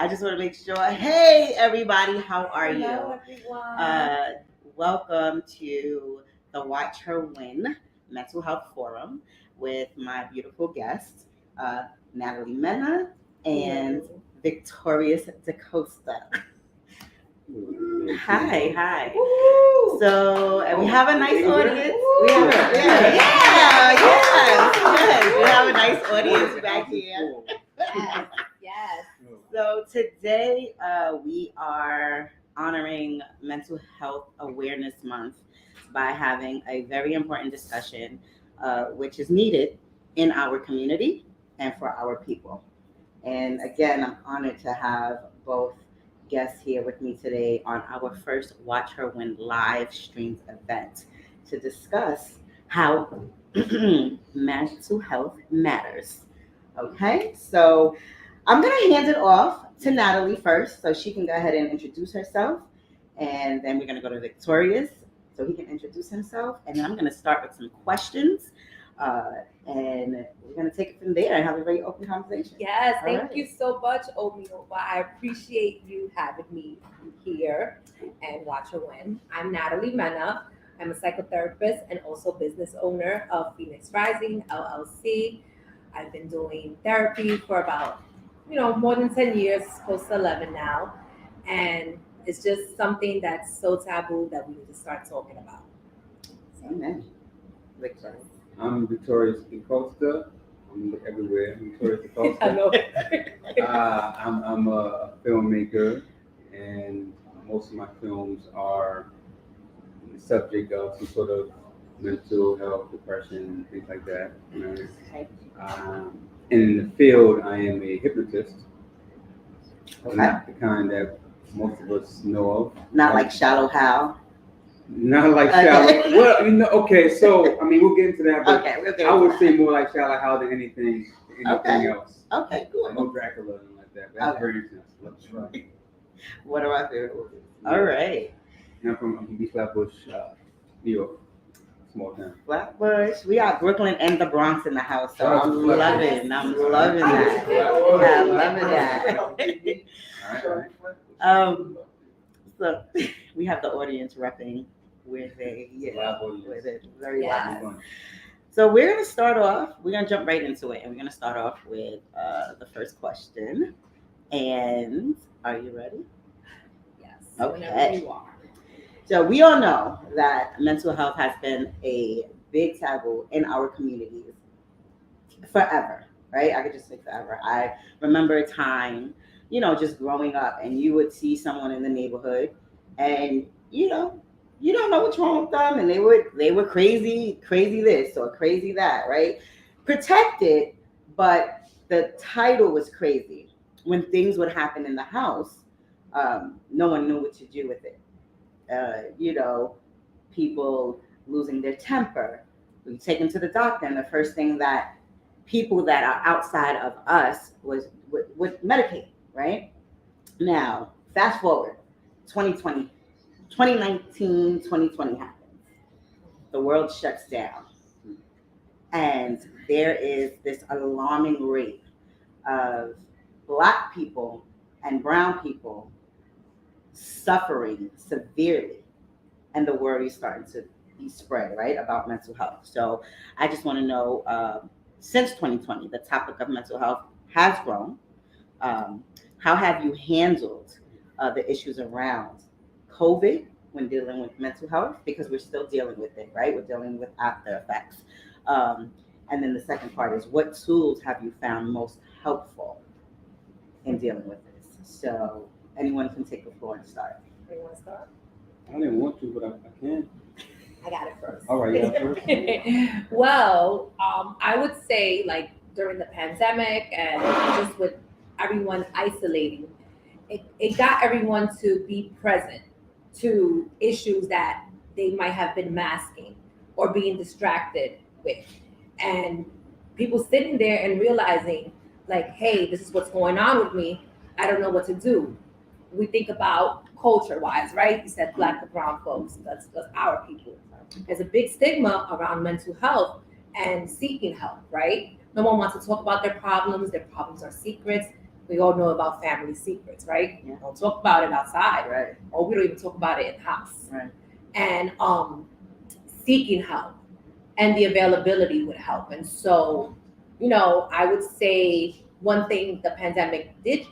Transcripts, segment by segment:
just want to make sure. Hey, everybody, how are you? Hello, everyone. Welcome to the Watch Her Win Mental Health Forum with my beautiful guests, Natalie Mena and Victorious de Costa. Hi. Woo! So, and we have a nice audience. We have a nice audience back here. Yes. So today we are honoring Mental Health Awareness Month by having a very important discussion, which is needed in our community and for our people. And again, I'm honored to have both guests here with me today on our first Watch Her Win live streamed event to discuss how mental health matters. Okay, so I'm going to hand it off to Natalie first so she can go ahead and introduce herself. And then we're going to go to Victorious so he can introduce himself. And then I'm going to start with some questions. And we're going to take it from there and have a very open conversation. Yes, thank right. you so much, Obioma. I appreciate you having me here and Watch Her Win. I'm Natalie Mena. I'm a psychotherapist and also business owner of Phoenix Rising LLC. I've been doing therapy for about, more than 10 years, close to 11 now. And it's just something that's so taboo that we need to start talking about. Amen. Victor. I'm Victorious de Costa. I'm everywhere. Victorious de Costa. Hello. I'm a filmmaker, and most of my films are the subject of some sort of mental health, depression, things like that. Okay. In the field, I am a hypnotist. Okay. Not the kind that most of us know of. Not like Shallow Hal. Not like Okay. Shallow. Well, okay. So we'll get into that. But Okay, we'll get I into would that. say more like Shallow Hal than anything else. Okay, cool. No Dracula and like that. But that's Okay. very intense. That's right. What are my favorite movies? All right. I'm from East Flatbush, New York, small town. Flatbush. We got Brooklyn and the Bronx in the house, so Shout out I'm to Flatbush. loving that. I'm loving that. All right. So we have the audience repping with a very Yes. loud. So we're gonna start off. We're gonna jump right into it, and we're gonna start off with the first question. And are you ready? Yes. Okay. Whenever you are. So we all know that mental health has been a big taboo in our communities forever, right? I could just say forever. I remember a time, just growing up, and you would see someone in the neighborhood, and you don't know what's wrong with them, and they were crazy this or crazy that, right? Protected, but the title was crazy. When things would happen in the house, no one knew what to do with it. People losing their temper. We take them to the doctor, and the first thing that people that are outside of us would medicate, right? Now, fast forward, 2020, 2019, 2020 happens. The world shuts down. And there is this alarming rate of Black people and brown people suffering severely, and the word is starting to be spread, right, about mental health. So I just want to know, since 2020, the topic of mental health has grown. How have you handled the issues around COVID when dealing with mental health? Because we're still dealing with it, right? We're dealing with after effects. And then the second part is, what tools have you found most helpful in dealing with this? So anyone can take the floor and start. You want to start? I didn't want to, but I can. I got it first. All right, yeah, first. Well, I would say like during the pandemic and just with everyone isolating, it got everyone to be present to issues that they might have been masking or being distracted with. And people sitting there and realizing like, hey, this is what's going on with me. I don't know what to do. We think about culture-wise, right? You said Black and brown folks, that's our people. There's a big stigma around mental health and seeking help, right? No one wants to talk about their problems are secrets. We all know about family secrets, right? Yeah. Don't talk about it outside, Right. or we don't even talk about it in house. Right. And seeking help and the availability would help. And so, I would say one thing the pandemic did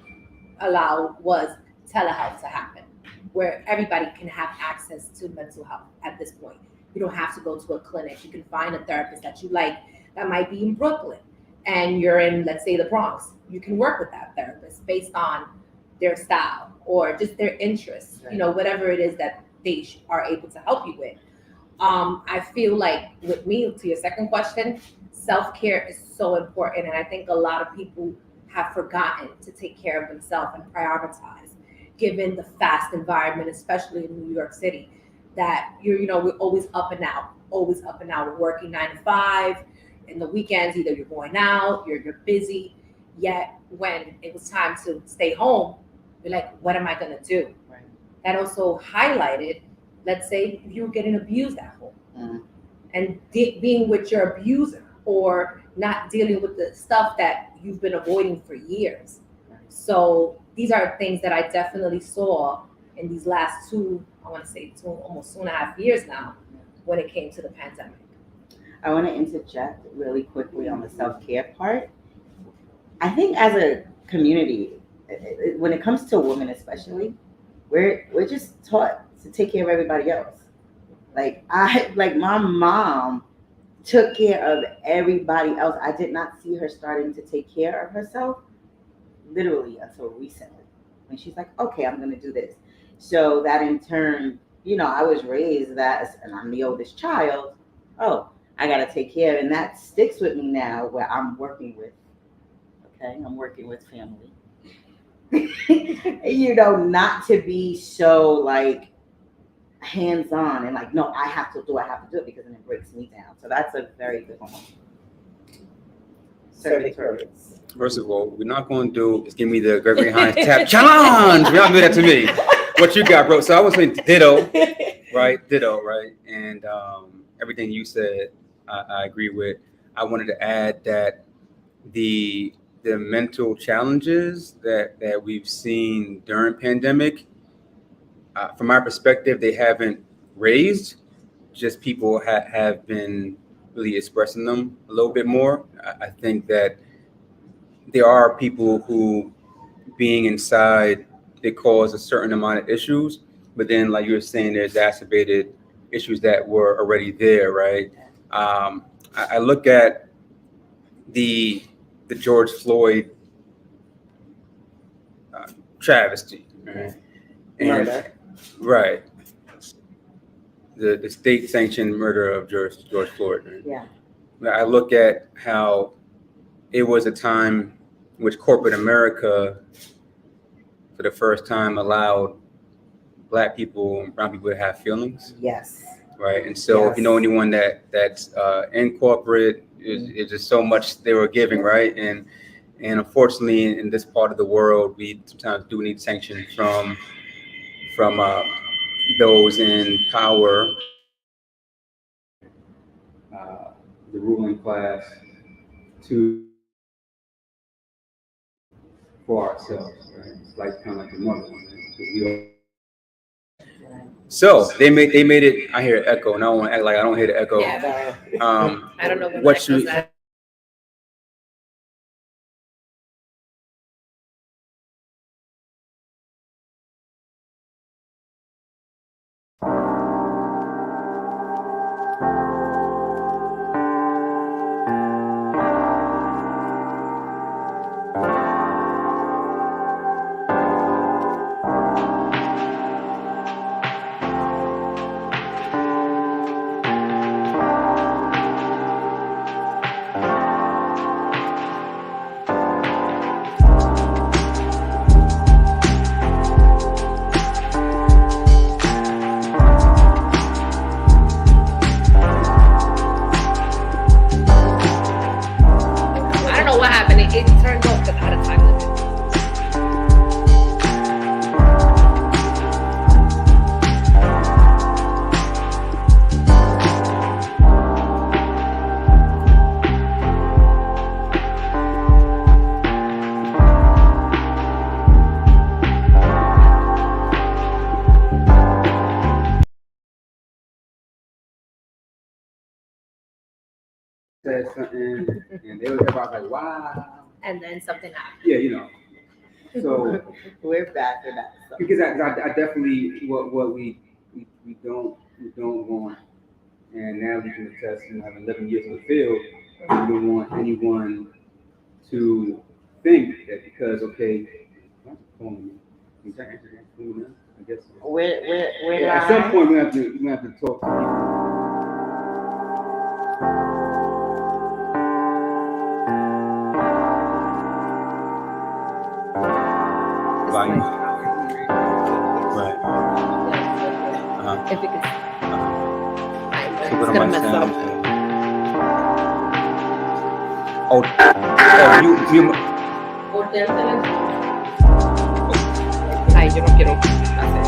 allow was telehealth to happen, where everybody can have access to mental health at this point. You don't have to go to a clinic. You can find a therapist that you like that might be in Brooklyn and you're in, let's say, the Bronx. You can work with that therapist based on their style or just their interests, Right. Whatever it is that they are able to help you with. I feel like with me, to your second question, self-care is so important. And I think a lot of people have forgotten to take care of themselves and prioritize, given the fast environment, especially in New York City, that we're always up and out. We're working 9 to 5. In the weekends, either you're going out, you're busy. Yet when it was time to stay home, you're like, what am I gonna do? Right. That also highlighted, let's say you were getting abused at home Mhm. and being with your abuser or not dealing with the stuff that you've been avoiding for years. Right. So these are things that I definitely saw in these last almost 2.5 years now when it came to the pandemic. I want to interject really quickly on the self-care part. I think as a community, when it comes to women especially, we're just taught to take care of everybody else. Like my mom took care of everybody else. I did not see her starting to take care of herself literally until recently, when she's like, okay, I'm gonna do this. So that in turn, I was raised that, and I'm the oldest child. Oh, I gotta take care, and that sticks with me now. Where I'm working with family. Not to be so like hands-on and like, no, I have to do it because then it breaks me down. So that's a very good one. Servitorious. First of all, we're not going to do is give me the Gregory Hines tap challenge. You're not doing that to me. What you got, bro? So I was saying ditto, right? And everything you said, I agree with. I wanted to add that the mental challenges that we've seen during pandemic, from my perspective, they haven't raised. Just people have been really expressing them a little bit more. I think that there are people who, being inside, they cause a certain amount of issues, but then, like you were saying, there's exacerbated issues that were already there, right? I look at the George Floyd travesty, right? Murder. Right. The state-sanctioned murder of George Floyd. Right? Yeah. I look at how it was a time in which corporate America, for the first time, allowed Black people and brown people to have feelings. Yes. Right. And so if you know anyone that's in corporate, it's just so much they were giving, right? And unfortunately, in this part of the world, we sometimes do need sanction from those in power, the ruling class, for ourselves, right? It's like kind of like the mother one. So they made it. I hear an echo, and I don't want to act like I don't hear the echo. Yeah. I don't know when what that you goes at. I don't know what happened. It turned off because out of time limit. said something, and everybody was like, wow. And then something happened. Yeah, you know. So We're back for that. So. because I definitely what we don't want, and now we can attest, having 11 years in the field, we don't want anyone to think that because why's it calling me? Can you answer that for me now? I guess. We're Yeah, at some point we have to talk to people. Volume. Right. If it could. It's It's gonna mess up. You. Ay, yo no quiero hacer.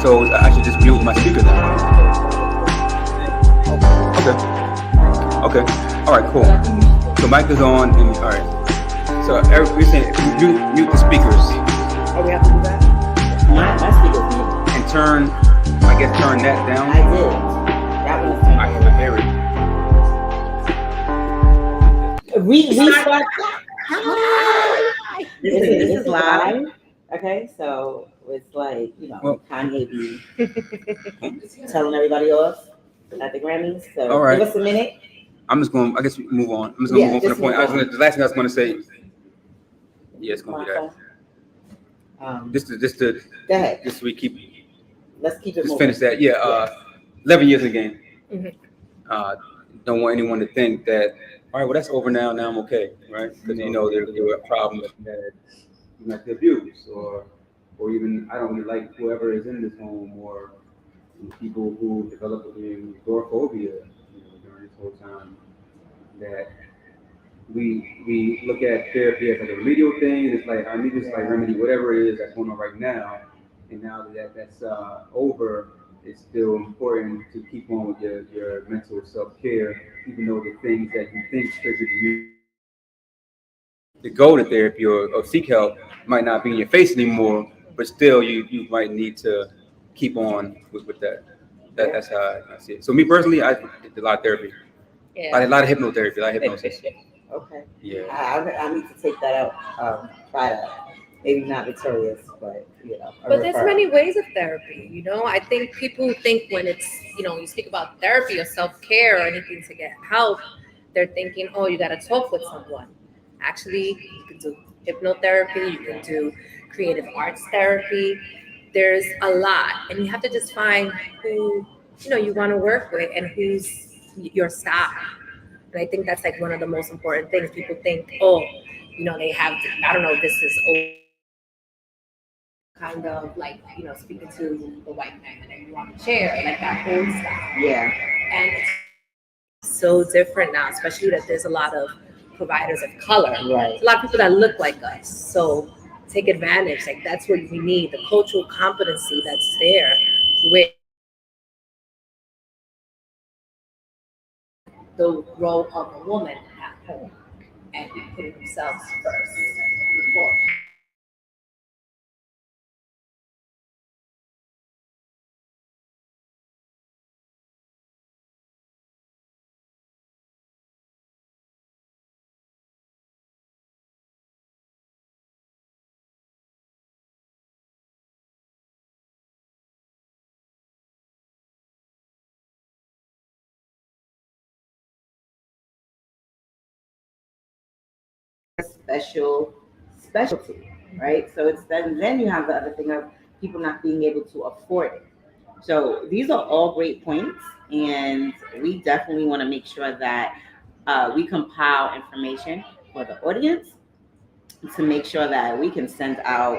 So I should just mute my speaker then. Okay. All right. Cool. So mic is on, and all right. So Eric, we're saying mute the speakers. Oh, we have to do that? My speaker's muted. And turn that down. I did. That was turned I can hear it. Restart. This is live. Okay, so it's like, Kanye be telling everybody off at the Grammys. So All right. Give us a minute. I guess we can move on. I'm just going to move on from the point. The last thing I was going to say. Yeah, it's going to be that. Just to Go ahead. Just so we keep. Let's keep it Just moving. finish that. Yeah. 11 years in the game. Mm-hmm. Don't want anyone to think that. All right, well that's over now. Now I'm okay, right? Because there were problems that like the abuse or even I don't really like whoever is in this home or people who develop agoraphobia during this whole time. That we look at therapy as like a remedial thing. And it's like I need this remedy whatever it is that's going on right now. And now that that's over, it's still important to keep on with your mental self-care, even though the things that you think triggered you to go to therapy or seek help might not be in your face anymore, but still you might need to keep on with that. That's how I see it. So me personally, I did a lot of therapy. Yeah. A lot of hypnotherapy, a lot of hypnosis. Okay. Yeah. I need to take that out. Try to. Maybe not victorious, but But there's many ways of therapy, I think people think when it's, you speak about therapy or self-care or anything to get help, they're thinking, oh, you got to talk with someone. Actually, you can do hypnotherapy, you can do creative arts therapy. There's a lot, and you have to just find who, you want to work with and who's your style. And I think that's like one of the most important things. People think, oh, they have, I don't know, this is old. Kind of like, speaking to the white man and you on the chair, like that old style. Yeah. And it's so different now, especially that there's a lot of providers of color. Right. A lot of people that look like us. So take advantage. Like that's what we need, the cultural competency that's there with the role of a woman at home and putting themselves first before. specialty, right? So it's then you have the other thing of people not being able to afford it. So these are all great points, and we definitely want to make sure that we compile information for the audience to make sure that we can send out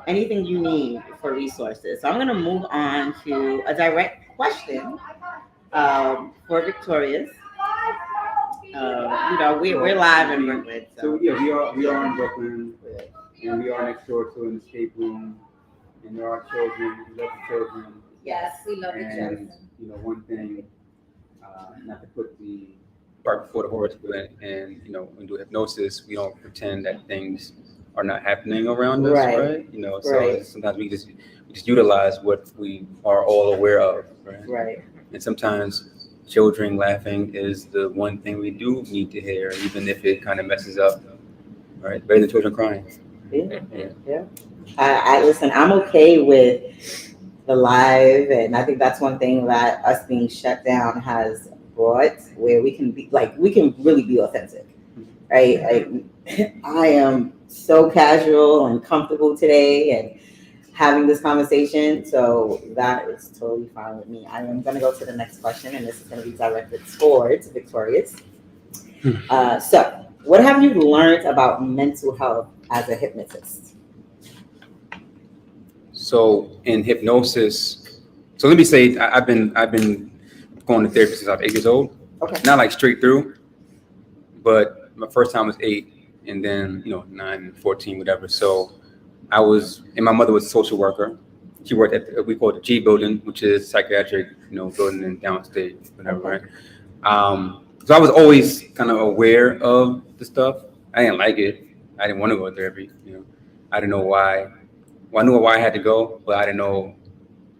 anything you need for resources. So I'm going to move on to a direct question for Victorious. We're live in Brooklyn. So yeah, we are in Brooklyn, and we are next door to an escape room, and there are children. We love the children. Yes, we love each other. And one thing, not to put the cart before the horse, but when we do hypnosis, we don't pretend that things are not happening around us, right? So sometimes we just utilize what we are all aware of, right? Right. And sometimes children laughing is the one thing we do need to hear, even if it kind of messes up, right? Better than children crying. Yeah. I listen. I'm okay with the live, and I think that's one thing that us being shut down has brought, where we can be like, we can really be authentic, right? I am so casual and comfortable today, and having this conversation, so that is totally fine with me. I am going to go to the next question, and this is going to be directed towards Victorious. So, what have you learned about mental health as a hypnotist? So in hypnosis, so let me say I've been going to therapy since I was 8 years old. Okay. Not like straight through, but my first time was 8, and then 9 and 14, whatever. So I was, and my mother was a social worker. She worked at we call it the G building, which is psychiatric, building in downstate, whatever, right? So I was always kind of aware of the stuff. I didn't like it. I didn't want to go to therapy. I didn't know why. Well, I knew why I had to go, but I didn't know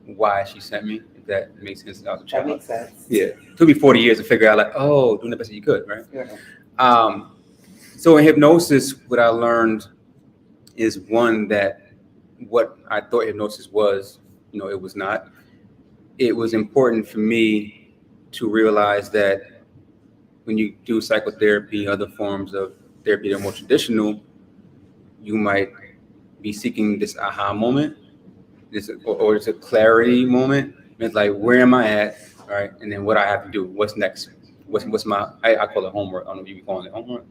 why she sent me. If that makes sense. I was a child. That makes sense. Yeah, it took me 40 years to figure out, like, doing the best that you could, right? Yeah. So in hypnosis, what I learned is one, that what I thought hypnosis was, it was not. It was important for me to realize that when you do psychotherapy, other forms of therapy that are more traditional, you might be seeking this aha moment, or it's a clarity moment. It's like, where am I at, right? And then what I have to do, what's next? What's my, I call it homework. I don't know if you be calling it homework.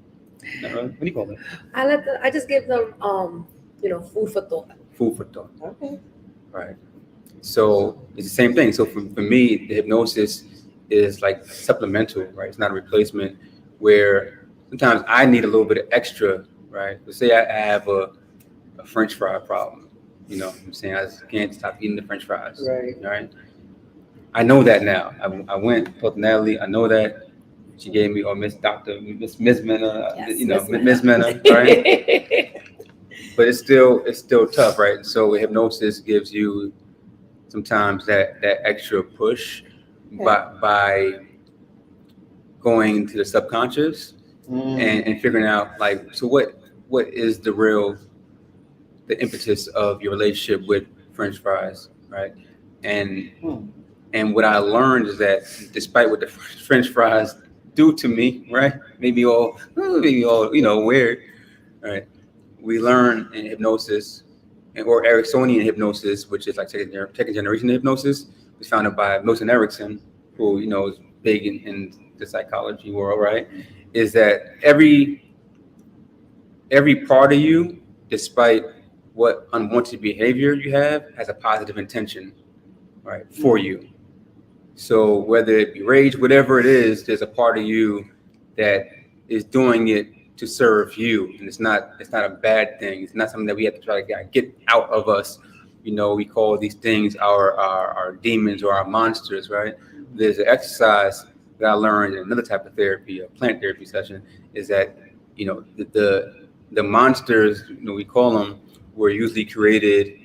What do you call it? I just give them food for thought. Food for thought. Okay. Right. So it's the same thing. So for me, the hypnosis is like supplemental, right? It's not a replacement, where sometimes I need a little bit of extra, right? Let's say I have a French fry problem. I'm saying I just can't stop eating the French fries. Right. I know that now. I went, talked to Natalie. I know that. She gave me, Miss Mena, Yes, Miss Mena, right? But it's still tough, right? So hypnosis gives you sometimes that extra push by going to the subconscious and figuring out, like, so what is the impetus of your relationship with French fries, right? And what I learned is that despite what the French fries do to me, right? Maybe all weird, right? We learn in hypnosis, or Ericksonian hypnosis, which is like second generation hypnosis, was founded by Milton Erickson, who is big in the psychology world, right? Is that every part of you, despite what unwanted behavior you have, has a positive intention, right, for you. So whether it be rage, whatever it is, there's a part of you that is doing it to serve you, and it's not a bad thing. It's not something that we have to try to get out of us. We call these things our demons or our monsters, right? There's an exercise that I learned in another type of therapy, a plant therapy session, is that the monsters, we call them, were usually created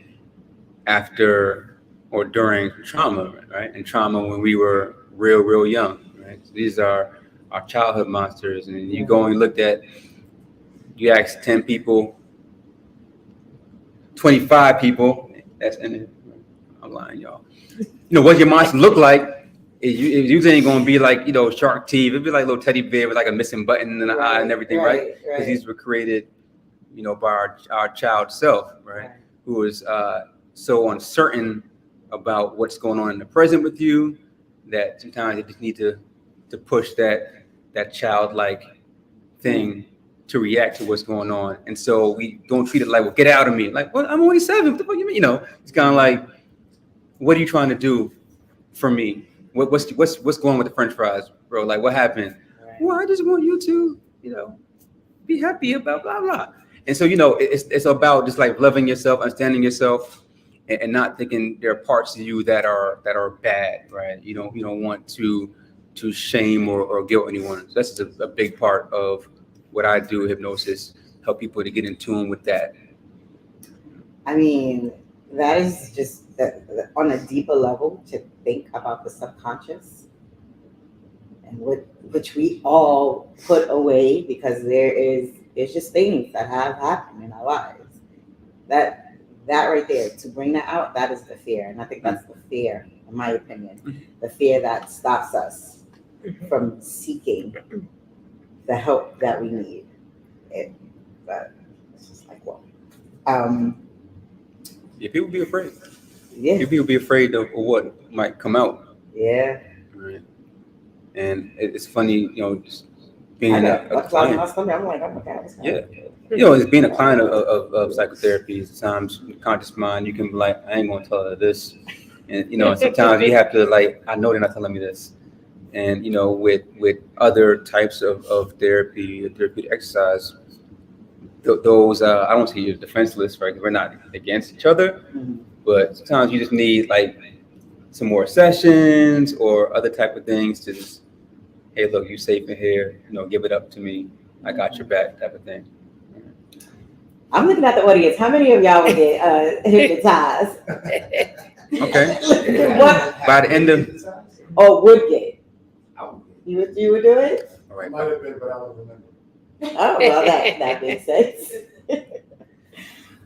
after or during trauma, right? And trauma when we were real young, right? So these are our childhood monsters. And you go and you ask 10 people, 25 people, I'm lying, y'all. What your monster look like, it usually ain't gonna be like, shark teeth. It'd be like a little teddy bear with like a missing button in the eye and everything, right? Because these were created, by our child self, right? Who is so uncertain about what's going on in the present with you, that sometimes you just need to push that childlike thing to react to what's going on. And so we don't treat it like, well, get out of me. Like, well, I'm only 7. What the fuck you mean? It's kind of like, what are you trying to do for me? What's going on with the French fries, bro? Like, what happened? Right. Well, I just want you to, be happy about blah blah. And so it's about just like loving yourself, understanding yourself, and not thinking there are parts of you that are bad, right? You don't want to shame or guilt anyone. So that's just a big part of what I do, hypnosis, help people to get in tune with that. I mean, that's on a deeper level to think about the subconscious and which we all put away because it's just things that have happened in our lives. That right there, to bring that out, that is the fear. And I think that's the fear, in my opinion, the fear that stops us from seeking the help that we need. But it's just like, well, Yeah, people be afraid. yeah, People be afraid of what might come out. yeah. Right. And it's funny, just I being know. a That's why client. last Sunday I'm like, oh my God, what's Yeah. happening? It's being a client of psychotherapy. Sometimes conscious mind, you can be like, I ain't gonna tell her this. And sometimes you have to like, I know they're not telling me this. And with other types of therapy, therapeutic exercise, those I don't say you're defenseless, right? We're not against each other, but sometimes you just need like some more sessions or other type of things to just, hey, look, you safe in here, give it up to me. I got your back, type of thing. I'm looking at the audience. How many of y'all would get hypnotized? Okay. What? By the end of, Or would get? You would do it? all right. Might have been, but I don't remember. Oh, well, that makes sense.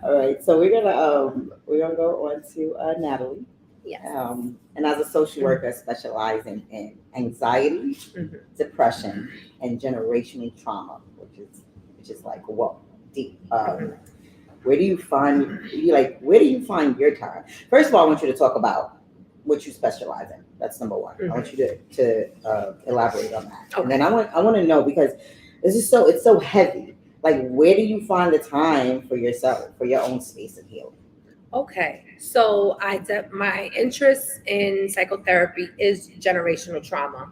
All right, so we're gonna go on to Natalie. Yes. And as a social worker specializing in anxiety, depression, and generational trauma, which is like, whoa, deep. Where do you find your time? First of all, I want you to talk about what you specialize in. That's number one. I want you to elaborate on that. Okay. And then I want to know, because it's so heavy. Like, where do you find the time for yourself, for your own space of healing? Okay, so my interest in psychotherapy is generational trauma.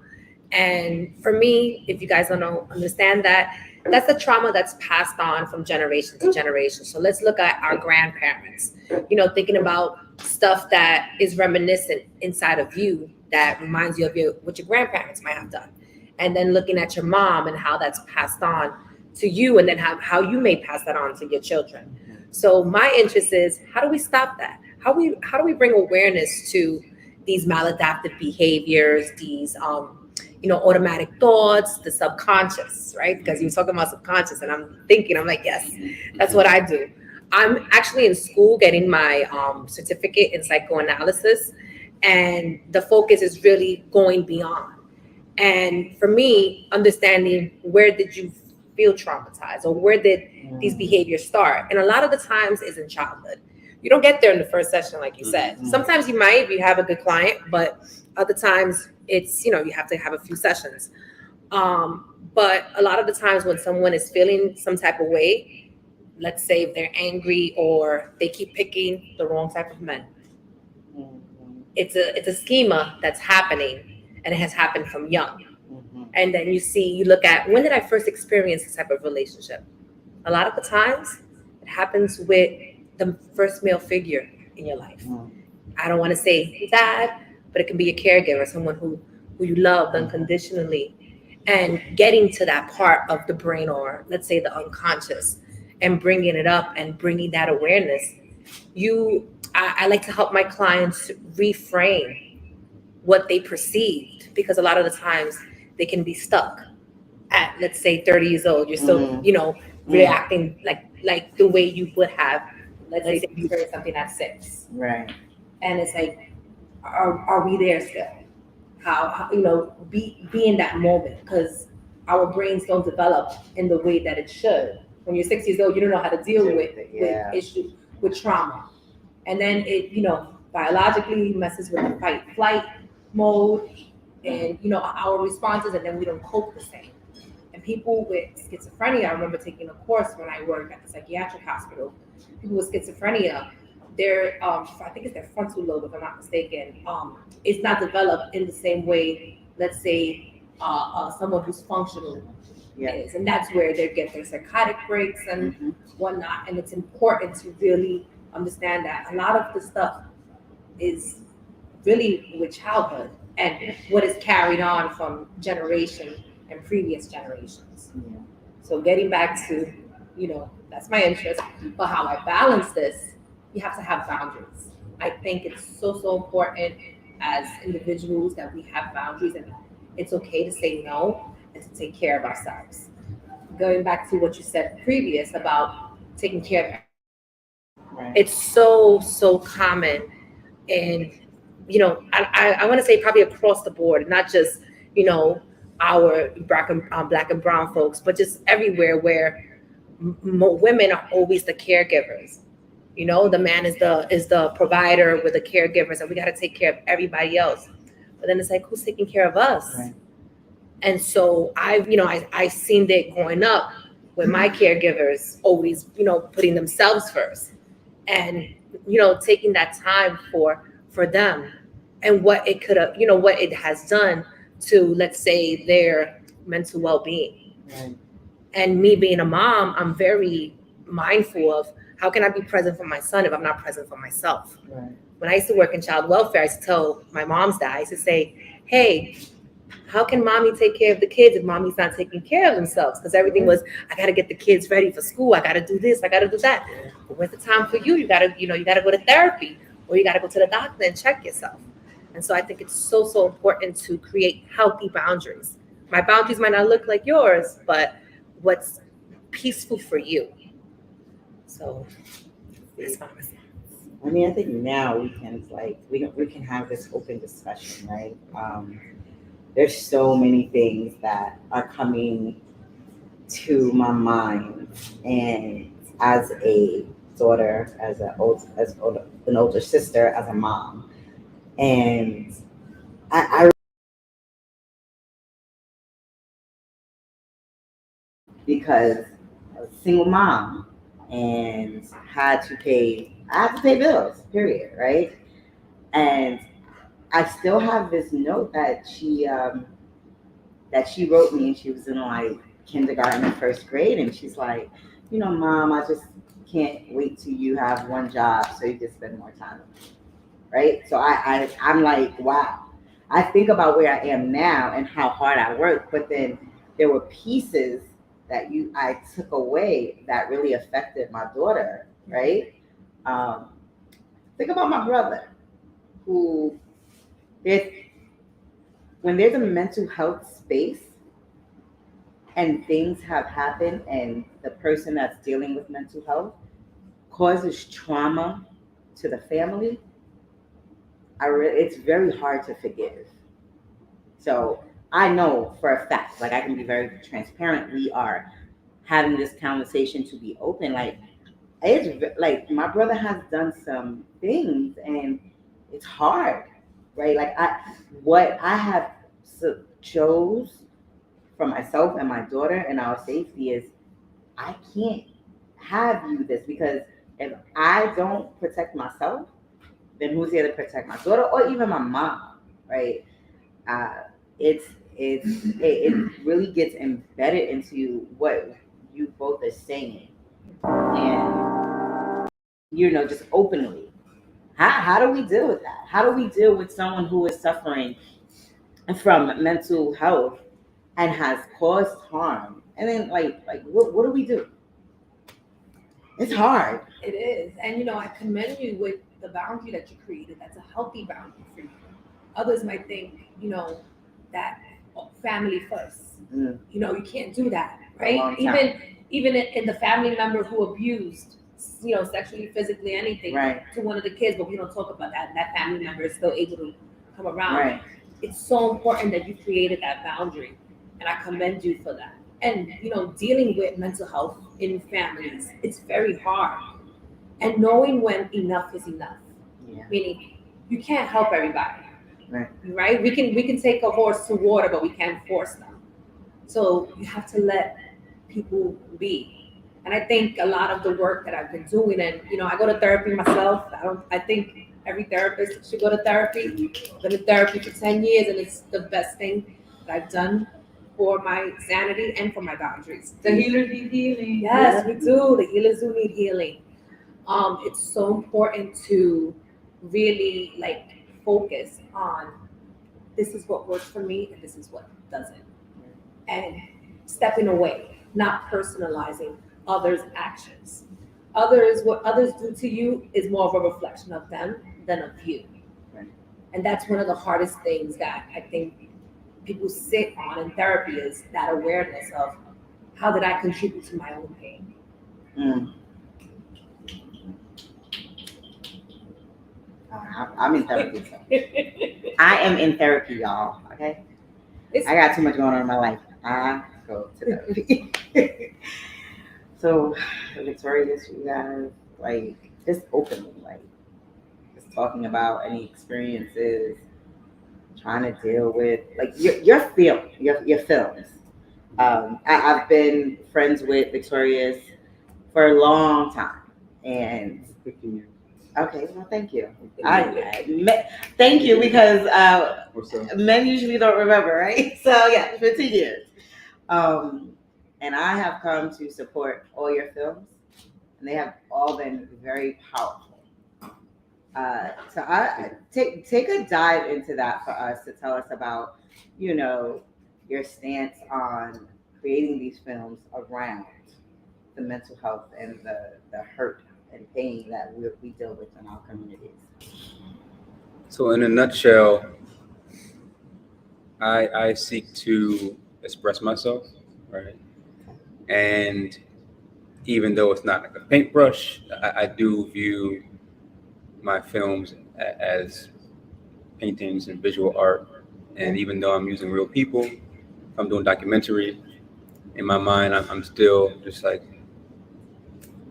And for me, if you guys don't understand that, that's the trauma that's passed on from generation to generation. So let's look at our grandparents, thinking about stuff that is reminiscent inside of you that reminds you of what your grandparents might have done. And then looking at your mom and how that's passed on to you, and then how you may pass that on to your children. So my interest is, how do we stop that? How do we bring awareness to these maladaptive behaviors, these automatic thoughts, the subconscious, right? Because you were talking about subconscious, and I'm like, yes, that's what I do. I'm actually in school getting my certificate in psychoanalysis, and the focus is really going beyond. And for me, understanding, where did you feel traumatized, or where did these behaviors start? And a lot of the times is in childhood. You don't get there in the first session, like you said. Sometimes you might if you have a good client, but other times it's, you have to have a few sessions. But a lot of the times when someone is feeling some type of way, let's say if they're angry or they keep picking the wrong type of men, it's a schema that's happening, and it has happened from young. And then you look at, when did I first experience this type of relationship? A lot of the times it happens with the first male figure in your life. I don't want to say dad, but it can be a caregiver, someone who you loved unconditionally, and getting to that part of the brain, or let's say the unconscious, and bringing it up and bringing that awareness. I like to help my clients reframe what they perceived, because a lot of the times they can be stuck at, let's say, 30 years old. You're still, reacting like the way you would have, let's say, if you heard something at 6. Right. And it's like, are we there still? How be in that moment, because our brains don't develop in the way that it should. When you're 6 years old, you don't know how to deal with issues, with trauma. And then it, biologically messes with the fight flight mode, and our responses, and then we don't cope the same. And people with schizophrenia, I remember taking a course when I worked at the psychiatric hospital. People with schizophrenia, their I think it's their frontal lobe, if I'm not mistaken, it's not developed in the same way, let's say, someone who's functional is. And that's where they get their psychotic breaks and whatnot. And it's important to really understand that a lot of the stuff is really with childhood and what is carried on from generation and previous generations. So getting back to, that's my interest. But how I balance this, you have to have boundaries. I think it's so important as individuals that we have boundaries, and it's okay to say no and to take care of ourselves. Going back to what you said previous about taking care of, Right. it's so common. And I want to say probably across the board, not just our black and brown folks, but just everywhere, where women are always the caregivers. The man is the provider, with the caregivers, and we got to take care of everybody else. But then it's like, who's taking care of us? Right. And so I seen that growing up, with my caregivers always putting themselves first, and taking that time for them, and what it could have what it has done to, let's say, their mental well-being. Right. And me being a mom, I'm very mindful of how can I be present for my son if I'm not present for myself. Right. When I used to work in child welfare, I used to tell my moms that. I used to say, hey, how can mommy take care of the kids if mommy's not taking care of themselves? Because everything was, I got to get the kids ready for school. I got to do this. I got to do that. But where's the time for you? You got to, you got to go to therapy, or you got to go to the doctor and check yourself. And so I think it's so important to create healthy boundaries. My boundaries might not look like yours, but what's peaceful for you. So that's fine. I mean, I think now we can we can have this open discussion, right? There's so many things that are coming to my mind, and as a daughter, as an older sister, as a mom, and I because I was a single mom and I had to pay bills, period, right? And I still have this note that she wrote me, and she was in like kindergarten and first grade, and she's like, Mom, I just can't wait till you have one job so you can spend more time with me, right? So I'm like, wow. I think about where I am now and how hard I work, but then there were pieces that I took away that really affected my daughter, right? Think about my brother, who when there's a mental health space and things have happened, and the person that's dealing with mental health causes trauma to the family, it's very hard to forgive. So I know for a fact, like I can be very transparent, we are having this conversation to be open. Like, it's like my brother has done some things and it's hard, right? Like what I have chose for myself and my daughter and our safety is, I can't have you this, because if I don't protect myself, then who's here to protect my daughter or even my mom, right? It really gets embedded into what you both are saying, and just openly. How do we deal with that? How do we deal with someone who is suffering from mental health and has caused harm? And then what do we do? It's hard. It is. And I commend you with the boundary that you created. That's a healthy boundary for you. Others might think, that family first. Mm. You can't do that, For a long right? time. Even in the family member who abused, sexually, physically, anything, Right. to one of the kids, but we don't talk about that. And that family member is still able to come around. Right. It's so important that you created that boundary, and I commend you for that. And dealing with mental health in families, it's very hard. And knowing when enough is enough. Yeah. Meaning you can't help everybody. Right. We can take a horse to water, but we can't force them. So you have to let people be. And I think a lot of the work that I've been doing, and I go to therapy myself. I think every therapist should go to therapy. I've been in therapy for 10 years, and it's the best thing that I've done for my sanity and for my boundaries. The healers need healing. Yes, we do. The healers do need healing. It's so important to really focus on, this is what works for me and this is what doesn't. And stepping away, not personalizing others' actions. What others do to you is more of a reflection of them than of you. Right. And that's one of the hardest things that I think people sit on in therapy is that awareness of how did I contribute to my own pain. Mm. I'm in therapy. So. I am in therapy, y'all. Okay. I got too much going on in my life. I go to therapy. So, Victorious, you guys, like, just openly, like, just talking about any experiences, trying to deal with, like, your films. I've been friends with Victorious for a long time, and 15 years. okay, well, thank you. Thank you, because men usually don't remember, right? So yeah, 15 years. And I have come to support all your films, and they have all been very powerful. So I take a dive into that for us to tell us about, your stance on creating these films around the mental health and the hurt and pain that we deal with in our communities. So in a nutshell, I seek to express myself, right? And even though it's not like a paintbrush, I do view my films as paintings and visual art. And even though I'm using real people, I'm doing documentary, in my mind, I'm still just like,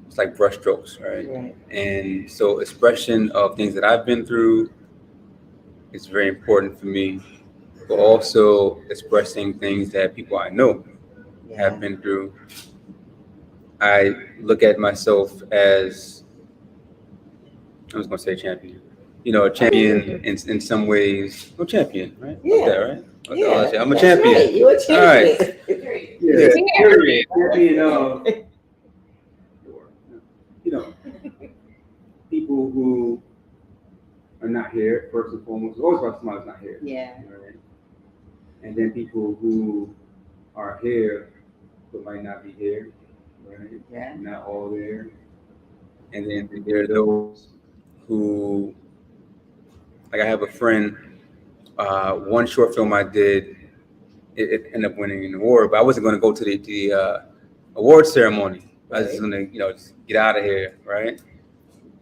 it's like brushstrokes, right? And so expression of things that I've been through is very important for me, but also expressing things that people I know have been through. I look at myself as, I was going to say champion. A champion in some ways. I'm a champion, right? Yeah. That, right? Yeah. I'm a champion. Right. You're a champion. All right. Yeah. Period. Champion of, people who are not here, first and foremost. Always about somebody who's not here. Yeah. Right? And then people who are here but might not be here, right? Yeah. Not all there. And then there are those who, like I have a friend, one short film I did, it ended up winning an award, but I wasn't going to go to the award ceremony. I was just going to, just get out of here, right?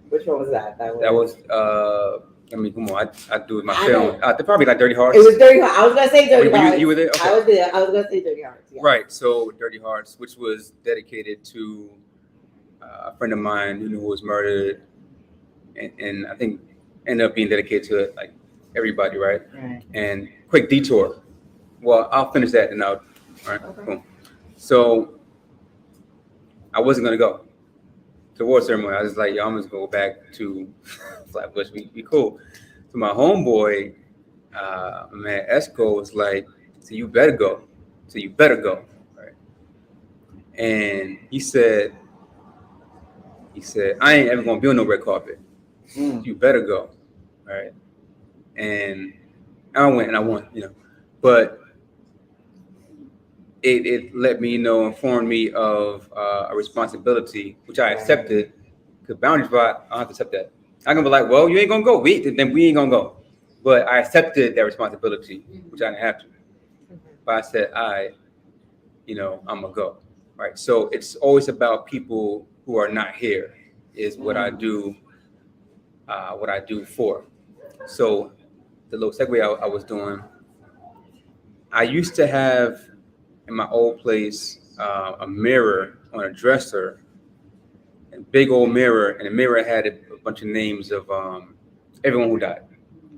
Which one was that? That was come on, I do my film. Probably like Dirty Hearts. It was Dirty Hearts. I was gonna say Dirty Hearts. You were there? Okay. I was there. I was gonna say Dirty Hearts. Yeah. Right. So Dirty Hearts, which was dedicated to a friend of mine who was murdered, and I think ended up being dedicated to like everybody, right? Right. And quick detour. Well, I'll finish that and I'll. All right. Okay. Cool. So I wasn't gonna go to award ceremony. I was like, yo, I'm just gonna go back to Flatbush. We cool. So my homeboy, man, Esco was like, so you better go. Right? And he said, I ain't ever gonna be on no red carpet. You better go. Right? And I went and I won, but it let me informed me of a responsibility, which I accepted, because boundaries, but I don't have to accept that. I'm gonna be like, well, you ain't gonna go. Then we ain't gonna go. But I accepted that responsibility, which I didn't have to. But I said, I'm gonna go. Right. So it's always about people who are not here is what I do. What I do for. So the little segue I was doing, I used to have in my old place a mirror on a dresser, a big old mirror, and the mirror had a bunch of names of everyone who died.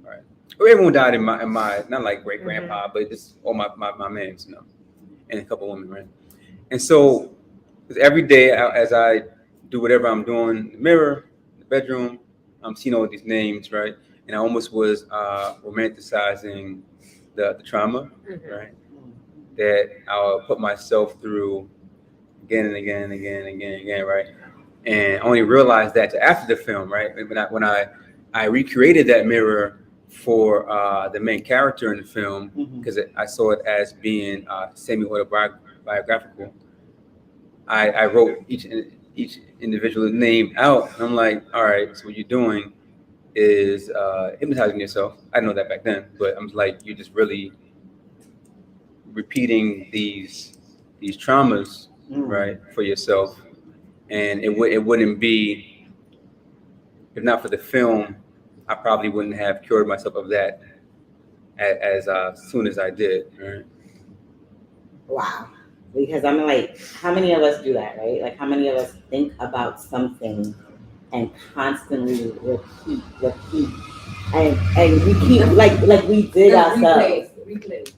Right, or everyone died in my not like great grandpa, but just all my mans, and a couple women, right? And so every day as I do whatever I'm doing in the mirror, in the bedroom, I'm seeing all these names, right? And I almost was romanticizing the trauma, right? That I'll put myself through again and again and again and again and again, right? And I only realized that after the film, right? When I recreated that mirror for the main character in the film, because I saw it as being semi-autobiographical. I wrote each individual name out, and I'm like, all right, so what you're doing is hypnotizing yourself. I didn't know that back then, but I'm like, you're just really repeating these traumas, right, for yourself, and it wouldn't be, if not for the film, I probably wouldn't have cured myself of that as soon as I did. Right? Wow. Because I'm like, how many of us do that, right? Like, how many of us think about something and constantly repeat, and we keep like we did ourselves. Replay.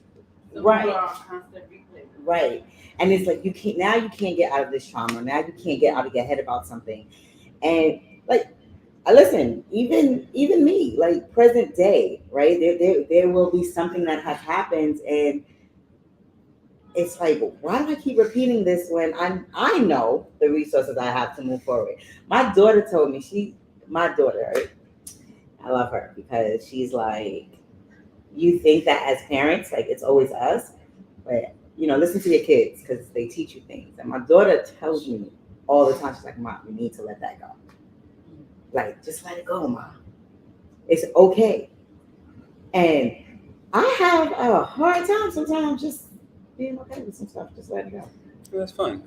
Right. Constant replay. Right. And it's like you can't get out of this trauma. Now you can't get out of your head about something. And like, listen, even me, like present day, right? There will be something that has happened, and it's like, why do I keep repeating this when I know the resources I have to move forward? My daughter told me, my daughter, right? I love her because she's like, you think that as parents, like it's always us, but listen to your kids because they teach you things. And my daughter tells me all the time, she's like, Mom, you need to let that go. Like, just let it go, Mom. It's okay. And I have a hard time sometimes just being okay with some stuff, just let it go. Well, that's fine.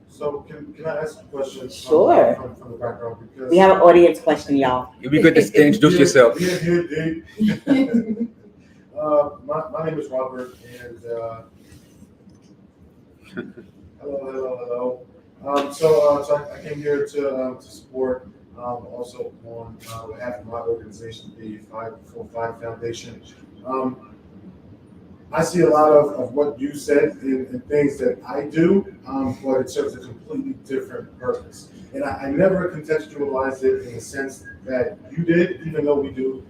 So can I ask a question? Sure. From the background, because We have an audience question, y'all. It'd be good to introduce yourself. My name is Robert, and hello. So I came here to support also on behalf of my organization, the 545 Foundation. I see a lot of what you said in things that I do, but it serves a completely different purpose. And I never contextualized it in the sense that you did, even though we do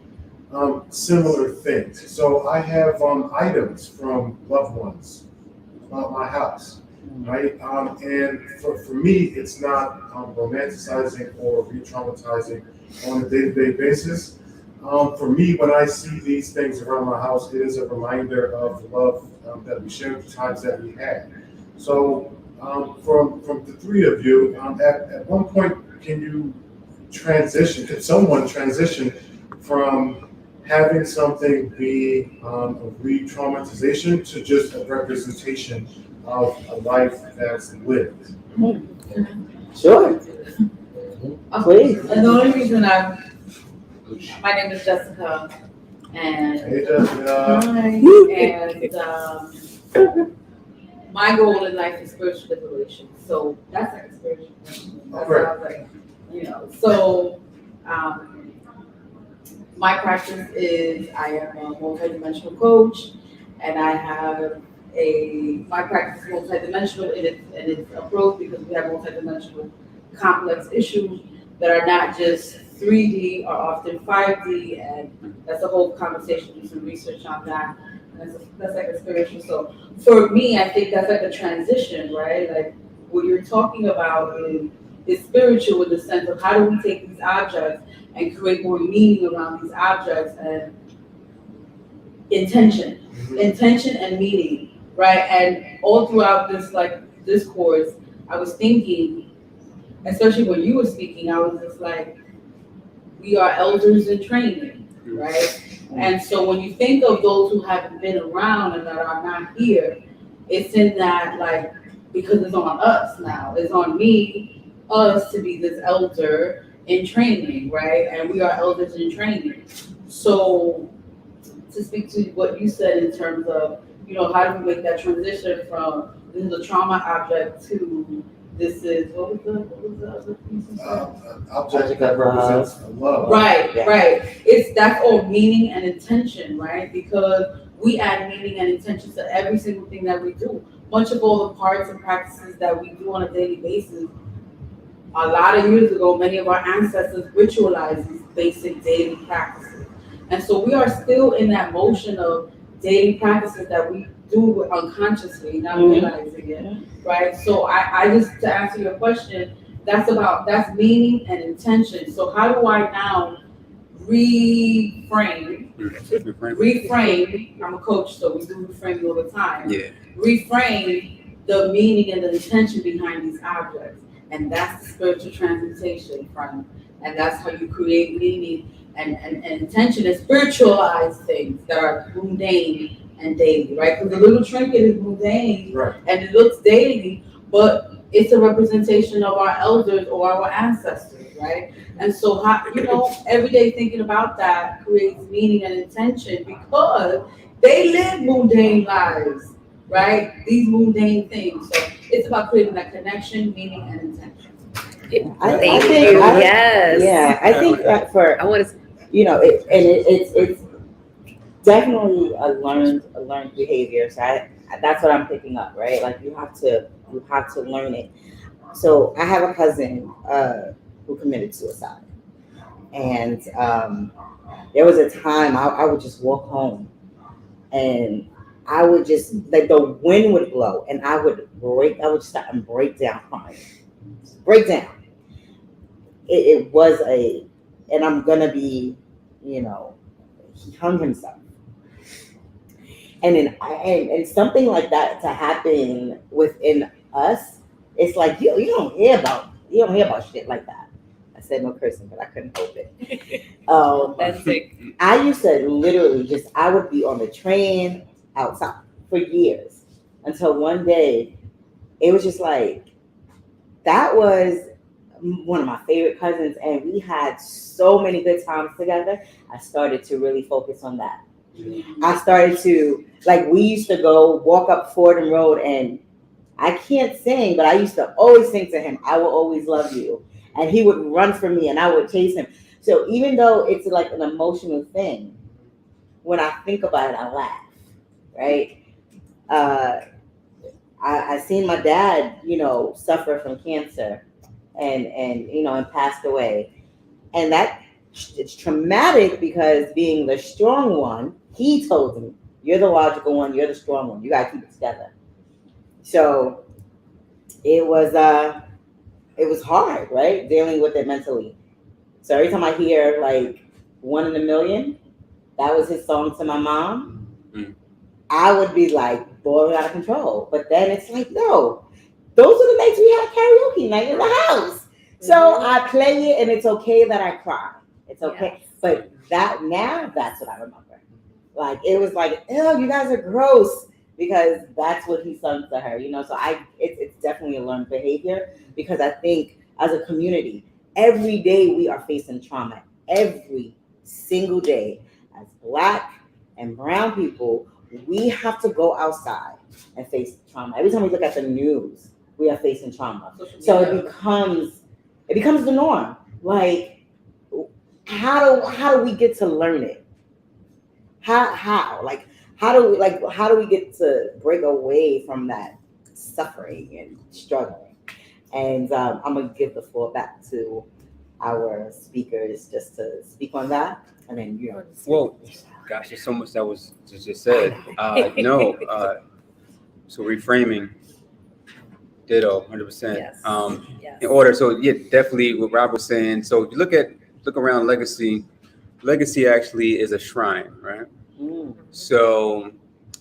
similar things. So I have items from loved ones about my house, right? And for me, it's not romanticizing or re-traumatizing on a day-to-day basis. For me, when I see these things around my house, it is a reminder of the love that we shared, the times that we had. So from the three of you, at one point, can someone transition from having something be a re-traumatization to just a representation of a life that's lived? Sure. Please. And the only reason my name is Jessica, and Hey, Jessica. and my goal in life is spiritual liberation. So that's like a spiritual. That's what I was like, So my practice is I am a multidimensional coach, and I have my practice is multidimensional in its approach because we have multidimensional complex issues that are not just 3D are often 5D, and that's a whole conversation. Do some research on that. And that's like a spiritual. So for me, I think that's like a transition, right? Like what you're talking about is spiritual in the sense of how do we take these objects and create more meaning around these objects and intention and meaning, right? And all throughout this discourse, I was thinking, especially when you were speaking, I was just like, we are elders in training, right? And so when you think of those who haven't been around and that are not here, it's in that because it's on us now. It's on me, us to be this elder in training, right? And we are elders in training. So to speak to what you said in terms of, how do we make that transition from this is a trauma object to this is, what was the other piece you said? Object that represents love. Right. That's all meaning and intention, right? Because we add meaning and intention to every single thing that we do. Much of all the parts and practices that we do on a daily basis, a lot of years ago, many of our ancestors ritualized these basic daily practices. And so we are still in that motion of daily practices that we do unconsciously, not realizing it, right? So I just, to answer your question, that's meaning and intention. So how do I now reframe, I'm a coach, so we do reframe all the time. Yeah. Reframe the meaning and the intention behind these objects. And that's the spiritual transmutation from, and that's how you create meaning and intention and spiritualize things that are mundane and daily, right? Because the little trinket is mundane, Right. and it looks daily, but it's a representation of our elders or our ancestors, right? And so, every day thinking about that creates meaning and intention because they live mundane lives, right? These mundane things. So it's about creating that connection, meaning, and intention. Thank think- you. I- Yes. Yeah, I think that for I want to. it's definitely a learned behavior. So that's what I'm picking up, right? Like you have to learn it. So I have a cousin who committed suicide, and there was a time I would just walk home, and I would just like the wind would blow, and I would stop and break down crying, break down. It was and I'm gonna be, he hung himself. And and something like that to happen within us, it's like you don't hear about shit like that. I said no cursing, but I couldn't help it. I used to literally I would be on the train outside for years until one day it was just like that was one of my favorite cousins, and we had so many good times together. I started to really focus on that. I started to, we used to go walk up Fordham Road, and I can't sing, but I used to always sing to him, "I will always love you." And he would run from me and I would chase him. So even though it's like an emotional thing, when I think about it, I laugh, right? I seen my dad, suffer from cancer and passed away. And it's traumatic because being the strong one, he told me, "You're the logical one, you're the strong one. You gotta keep it together." So it was hard, right? Dealing with it mentally. So every time I hear "One in a Million," that was his song to my mom, I would be like boiling out of control. But then it's like, no, those are the nights we had karaoke night in the house. So I play it, and it's okay that I cry. It's okay. Yes. But that's what I remember. It was like, "Oh, you guys are gross," because that's what he sung to her, So it's definitely a learned behavior, because I think as a community, every day we are facing trauma. Every single day, as Black and brown people, we have to go outside and face trauma. Every time we look at the news, we are facing trauma. So it becomes the norm. How do we get to learn it? How do we get to break away from that suffering and struggling? And I'm gonna give the floor back to our speakers just to speak on that, and then Well, gosh, there's so much that was just said. So reframing, ditto, 100%. Yes. Yes. In order, so yeah, definitely what Rob was saying. So if you look around legacy actually is a shrine, right? So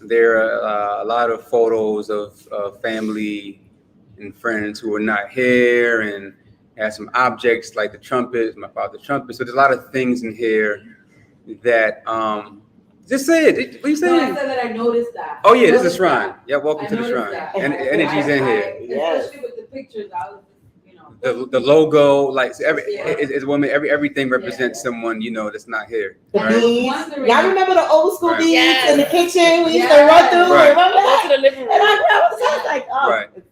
there are a lot of photos of family and friends who are not here, and have some objects like the trumpet, my father's trumpet. So there's a lot of things in here that just say it. What are you saying? No, I said that I noticed that. Oh yeah, this is a shrine. Yeah, welcome to the shrine. That. And energy's in here. Especially with the pictures, I was, The logo, it's a woman. Everything represents someone that's not here. The beads. Y'all remember the old school beads Yes. in the kitchen? We used to run through. Right. Remember that? Go to the living room. And I was like, oh. Right. And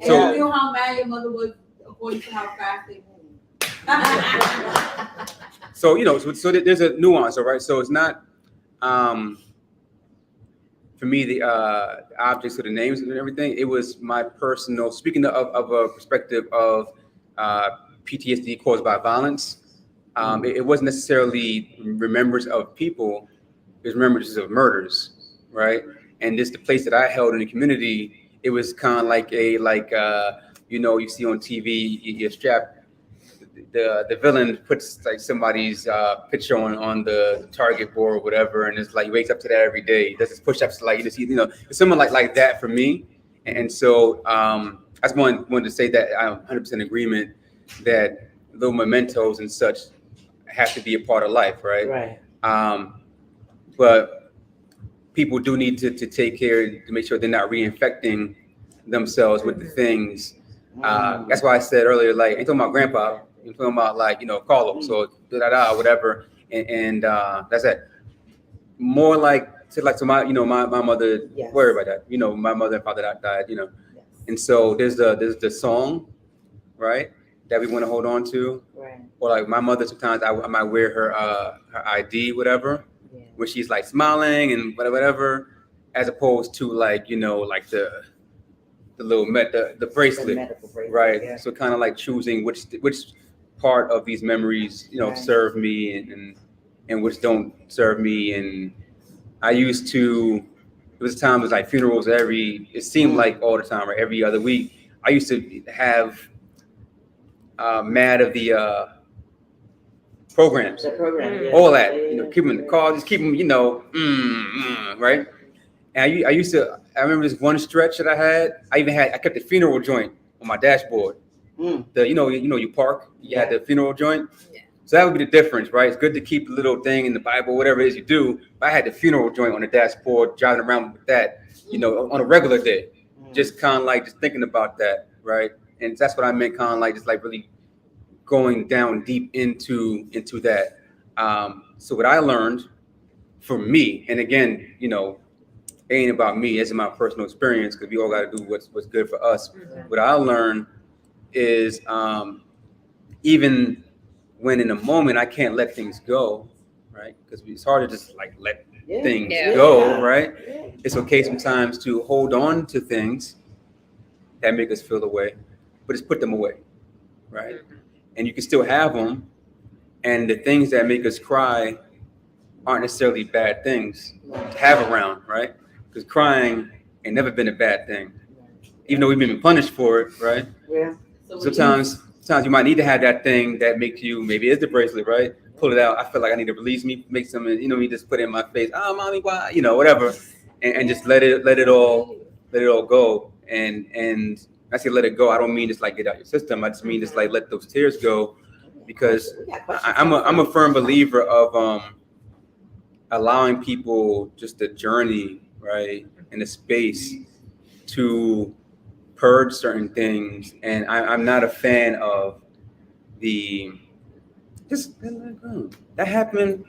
So you knew how mad your mother was according to how fast they moved. so there's a nuance, all right. So it's not for me the objects or the names and everything. It was my personal, speaking of a perspective of PTSD caused by violence. It wasn't necessarily remembrance of people; it was remembrances of murders, right? And this the place that I held in the community. It was kind of like you see on TV, you're strapped. The villain puts somebody's picture on the target board or whatever, and it's he wakes up to that every day. He does his push-ups it's someone like that for me. And so I just wanted to say that I'm 100% in agreement that little mementos and such have to be a part of life, right? Right. But people do need to take care to make sure they're not reinfecting themselves with the things. That's why I said earlier, like, ain't talking about grandpa, I'm talking about like, Carlos or whatever. And that's it. More like to my, my mother, Yes. worry about that. My mother and father died, Yes. And so there's the song, right, that we want to hold on to. Right. Or like my mother, sometimes I might wear her ID, whatever, Yeah. where she's like smiling and whatever, as opposed to like, like the little the bracelet, The medical bracelet, right? yeah. So kind of like choosing which part of these memories, Right. serve me and which don't serve me. And I used to, it was times like funerals it seemed like all the time, right? Every other week. I used to have mad of the programs, The program. Yeah. all that, Yeah. keep them in the car, just keep them, right? And I used to, I remember this one stretch that I had. I kept the funeral joint on my dashboard. The you park, you had the funeral joint. Yeah. So that would be the difference, right? It's good to keep the little thing in the Bible, whatever it is you do. But I had the funeral joint on the dashboard, driving around with that, on a regular day. Just kind of like just thinking about that, right? And that's what I meant, kind of like just like really going down deep into that. So what I learned for me, and again, it ain't about me, it's my personal experience, because we all got to do what's good for us. What I learned is even when in a moment I can't let things go, right? Because it's hard to just like let things go, right? Yeah. It's okay sometimes to hold on to things that make us feel the way, but just put them away, right? And you can still have them, and the things that make us cry aren't necessarily bad things to have around, right? Because crying ain't never been a bad thing, even though we've been punished for it, right? Yeah. Sometimes you might need to have that thing that makes you, maybe it's the bracelet, right? Pull it out. I feel like I need to release me, make some, you just put it in my face. Oh, mommy, why? Whatever, and just let it all go. And I say let it go. I don't mean just like get out your system. I just mean just like let those tears go, because I'm a firm believer of allowing people just a journey, right, in a space to purge certain things. And I'm not a fan of the just that happened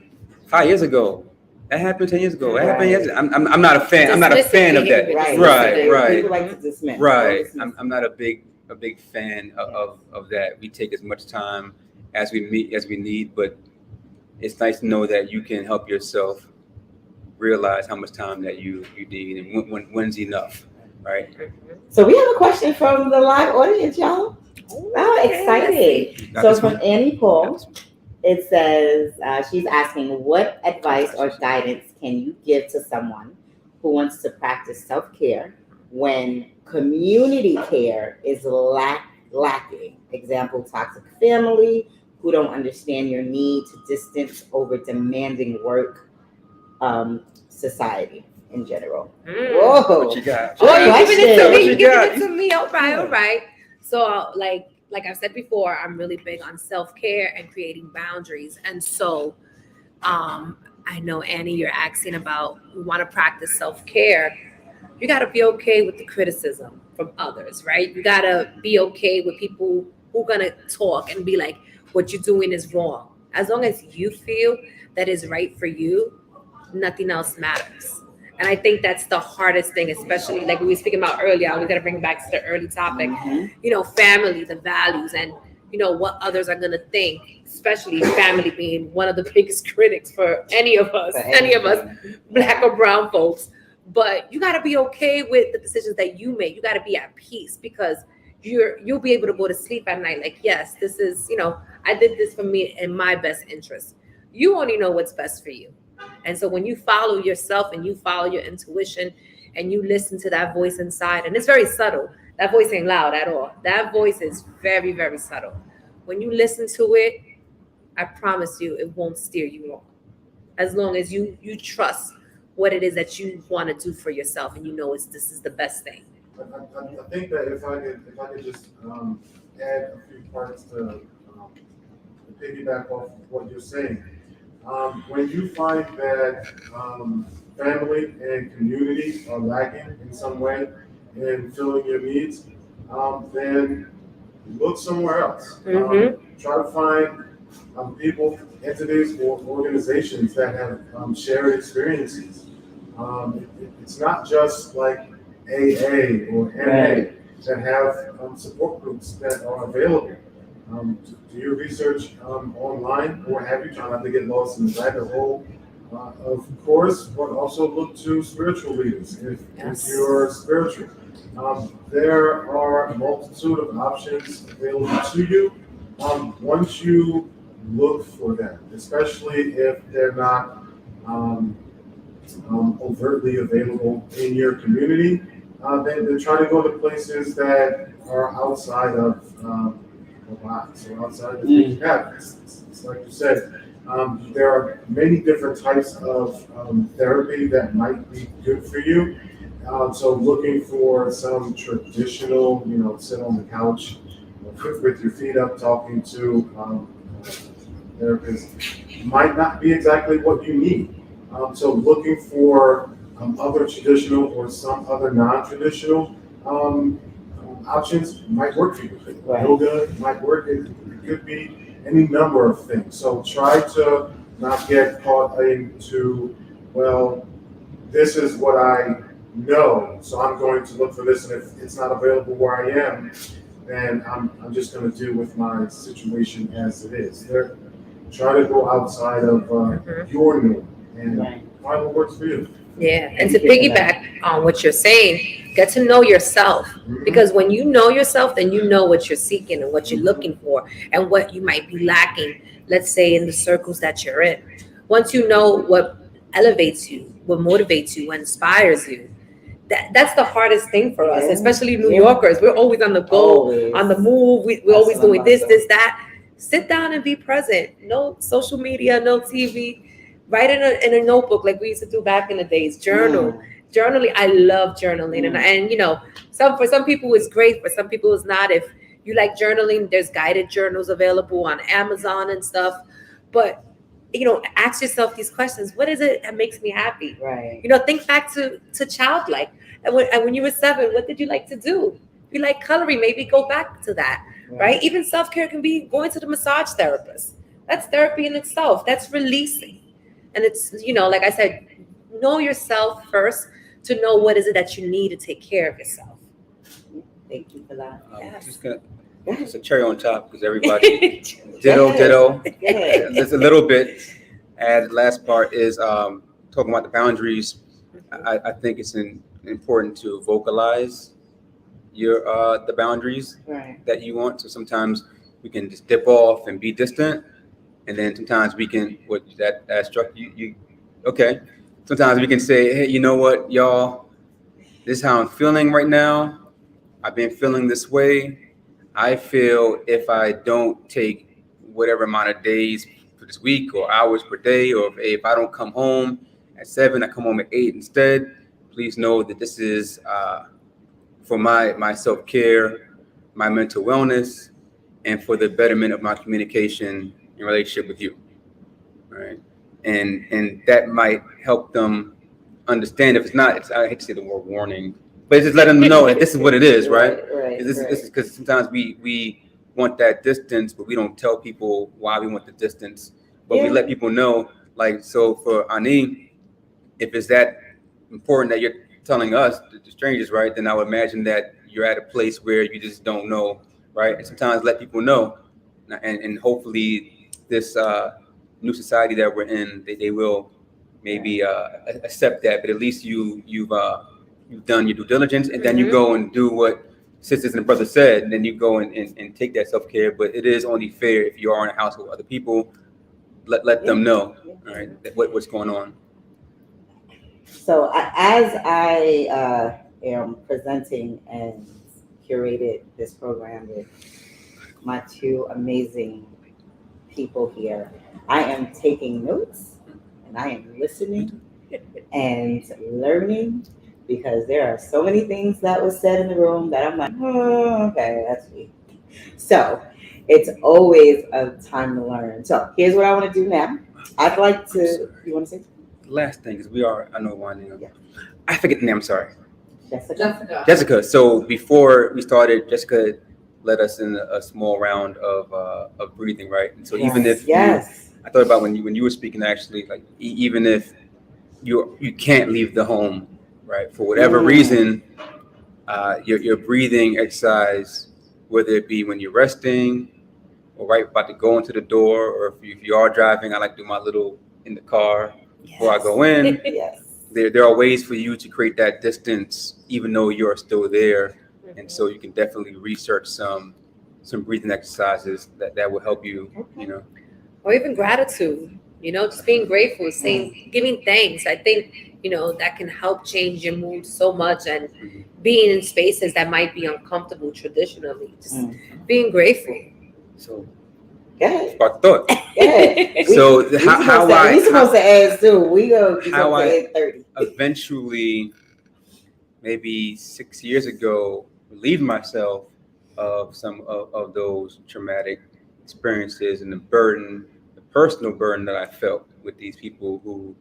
5 years ago. That happened 10 years ago. That happened yesterday. I'm not a fan. I'm not a fan of that. Right. People like to dismiss. Right. I'm not a big fan of that. We take as much time as we need, but it's nice to know that you can help yourself realize how much time that you need and when's enough, right? So we have a question from the live audience, y'all. Oh, exciting. So from Annie Paul, it says, she's asking, what advice or guidance can you give to someone who wants to practice self-care when community care is lacking? Example, toxic family who don't understand your need to distance over demanding work, society in general. Whoa. What you got? Oh, you're giving it to me. What You're you giving it to me. All right. So, like I've said before, I'm really big on self-care and creating boundaries. And so, I know, Annie, you're asking about, we want to practice self-care. You got to be okay with the criticism from others, right? You got to be okay with people who are going to talk and be like, what you're doing is wrong. As long as you feel that is right for you, nothing else matters. And I think that's the hardest thing, especially like we were speaking about earlier. I was going to bring it back to the early topic, family, the values, and, what others are going to think, especially family being one of the biggest critics for any of us, Black or brown folks. But you got to be okay with the decisions that you make. You got to be at peace, because you'll be able to go to sleep at night. Like, yes, this is, I did this for me in my best interest. You only know what's best for you. And so when you follow yourself and you follow your intuition and you listen to that voice inside, and it's very subtle. That voice ain't loud at all. That voice is very, very subtle. When you listen to it, I promise you, it won't steer you wrong. As long as you trust what it is that you want to do for yourself, and this is the best thing. I think that if I could just add a few parts to the piggyback off of what you're saying. When you find that family and community are lacking in some way in filling your needs, then look somewhere else. Try to find people, entities, or organizations that have shared experiences. It's not just like AA or NA that have support groups that are available. Do your research online, or have you? Try not to get lost in the rabbit hole, of course, but also look to spiritual leaders if you're spiritual. There are a multitude of options available to you once you look for them, especially if they're not overtly available in your community. Then try to go to places that are outside of the box or outside the things you have. It's like you said, there are many different types of therapy that might be good for you. So looking for some traditional, sit on the couch with your feet up talking to therapists might not be exactly what you need. So looking for other traditional or some other non-traditional options might work for you. Right. Yoga might work. It could be any number of things. So try to not get caught into, well, this is what I know, so I'm going to look for this, and if it's not available where I am, then I'm just going to deal with my situation as it is. Try to go outside of your norm and find what works for you. Yeah, and to piggyback on what you're saying, get to know yourself. Because when you know yourself, then you know what you're seeking and what you're looking for and what you might be lacking, let's say, in the circles that you're in. Once you know what elevates you, what motivates you, what inspires you, that's the hardest thing for us, especially New Yorkers. We're always on the go, on the move. We're always doing this, that. Sit down and be present. No social media, no TV. Write in a notebook like we used to do back in the days. Journaling. I love journaling, and for some people it's great. For some people it's not. If you like journaling, there's guided journals available on Amazon and stuff. But ask yourself these questions. What is it that makes me happy? Right. Think back to childlike. And when you were 7, what did you like to do? If you like coloring, maybe go back to that. Right? Even self-care can be going to the massage therapist. That's therapy in itself. That's releasing. And it's, like I said, know yourself first to know what is it that you need to take care of yourself. Thank you for that. It's a cherry on top because everybody ditto. Just a little bit. And the last part is talking about the boundaries. I think it's important to vocalize the boundaries that you want. So sometimes we can just dip off and be distant, and then sometimes we can that struck you. Okay, sometimes we can say, hey, you know what, y'all, this is how I'm feeling right now. I've been feeling this way. I feel if I don't take whatever amount of days for this week or hours per day, or if I don't come home at 7, I come home at 8 instead, please know that this is for my self-care, my mental wellness, and for the betterment of my communication and relationship with you. Right? And that might help them understand. If it's not, I hate to say the word warning, but just let them know that this is what it is, right? This is because sometimes we want that distance, but we don't tell people why we want the distance. But we let people know, like, so for Ani, if it's that important that you're telling us, the strangers, right, then I would imagine that you're at a place where you just don't know, right? And sometimes let people know, and hopefully this new society that we're in, they will maybe accept that. But at least you've done your due diligence, and then you go and do what sisters and brothers said, and then you go and take that self-care. But it is only fair if you are in a house with other people, let them know, all right, what's going on. So as I am presenting and curated this program with my 2 amazing people here, I am taking notes and I am listening and learning, because there are so many things that was said in the room that I'm like, oh, okay, that's me. So It's always a time to learn. So here's what I want to do now. I'd like to. You want to say? Last thing is I know winding up. Yeah. I forget the name. I'm sorry. Jessica. Jessica. So before we started, Jessica led us in a small round of breathing, right? And so even if I thought about when you were speaking, actually, like even if you can't leave the home, right, for whatever reason, your breathing exercise, whether it be when you're resting or right about to go into the door, or if you are driving, I like to do my little in the car before I go in. Yes. There are ways for you to create that distance, even though you're still there, and so you can definitely research some breathing exercises that will help you, you know. Or even gratitude, just being grateful, giving thanks. I think, that can help change your mood so much, and being in spaces that might be uncomfortable traditionally, just being grateful. So, yeah, spark thought. Yeah. So we supposed to ask too. We go how I 30. Eventually, maybe 6 years ago, relieved myself of some of those traumatic experiences and the personal burden that I felt with these people who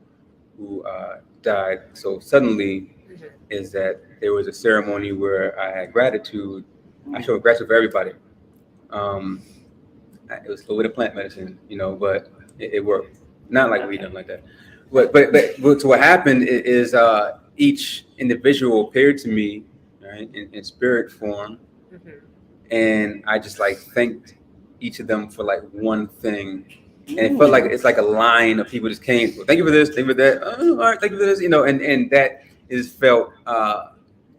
died so suddenly. Is that there was a ceremony where I had gratitude. I showed gratitude for everybody. It was a little bit of plant medicine, but it worked. Not like we done like that. But so what happened is each individual appeared to me, right, in spirit form, and I just like thanked each of them for like one thing, and it felt like it's like a line of people just came. Well, thank you for this, thank you for that. Oh, all right, thank you for this, and that is felt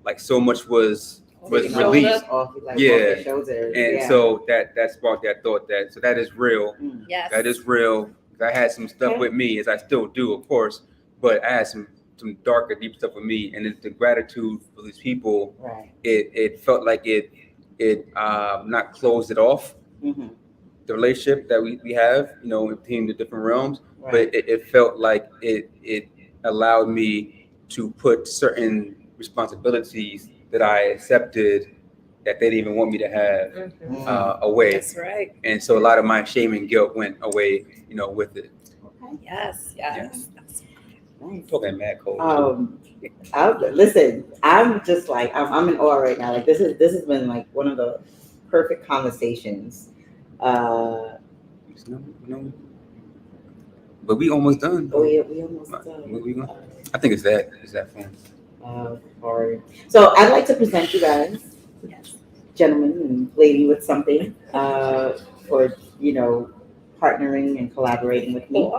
like so much was released. And so that sparked that thought so that is real. Yes. That is real. I had some stuff with me, as I still do, of course, but I had some darker, deep stuff with me, and the gratitude for these people, it felt like it not closed it off, the relationship that we have, between the different realms, but it felt like it allowed me to put certain responsibilities that I accepted that they didn't even want me to have away. That's right. And so a lot of my shame and guilt went away, with it. Okay. Yes. Nice. I'm talking mad cold. Listen, I'm just like I'm in awe right now. Like this has been like one of the perfect conversations. But we almost done. We almost done. I think it's that fun. So I'd like to present you guys, gentlemen and lady, with something for partnering and collaborating with me.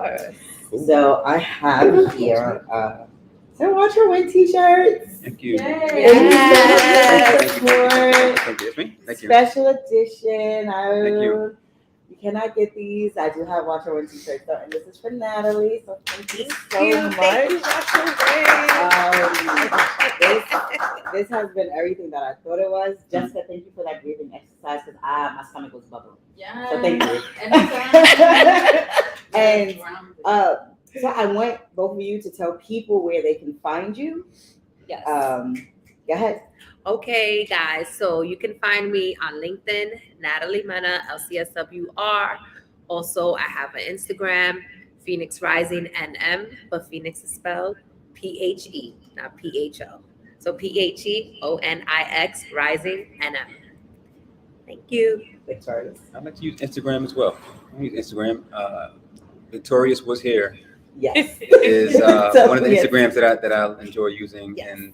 Cool. So I have here Watch Her Win t-shirts. Thank you. Thank you. Special edition. Thank you. You cannot get these. I do have Watch Her Win t-shirts though, and this is for Natalie. So thank you so much. Thank you, This has been everything that I thought it was. Jessica, thank you for that breathing exercise because my stomach was bubbling. Yeah. So thank you. And so I want both of you to tell people where they can find you. Yes. Go ahead. Okay, guys. So you can find me on LinkedIn, Natalie Mena, LCSWR. Also, I have an Instagram, Phoenix Rising NM, but Phoenix is spelled PHE, not PHO. So PHEONIX Rising NM. Thank you. Victorious. I'd like to use Instagram as well. I use Instagram. Victorious was here. Yes. Is one of the Instagrams that I enjoy using, and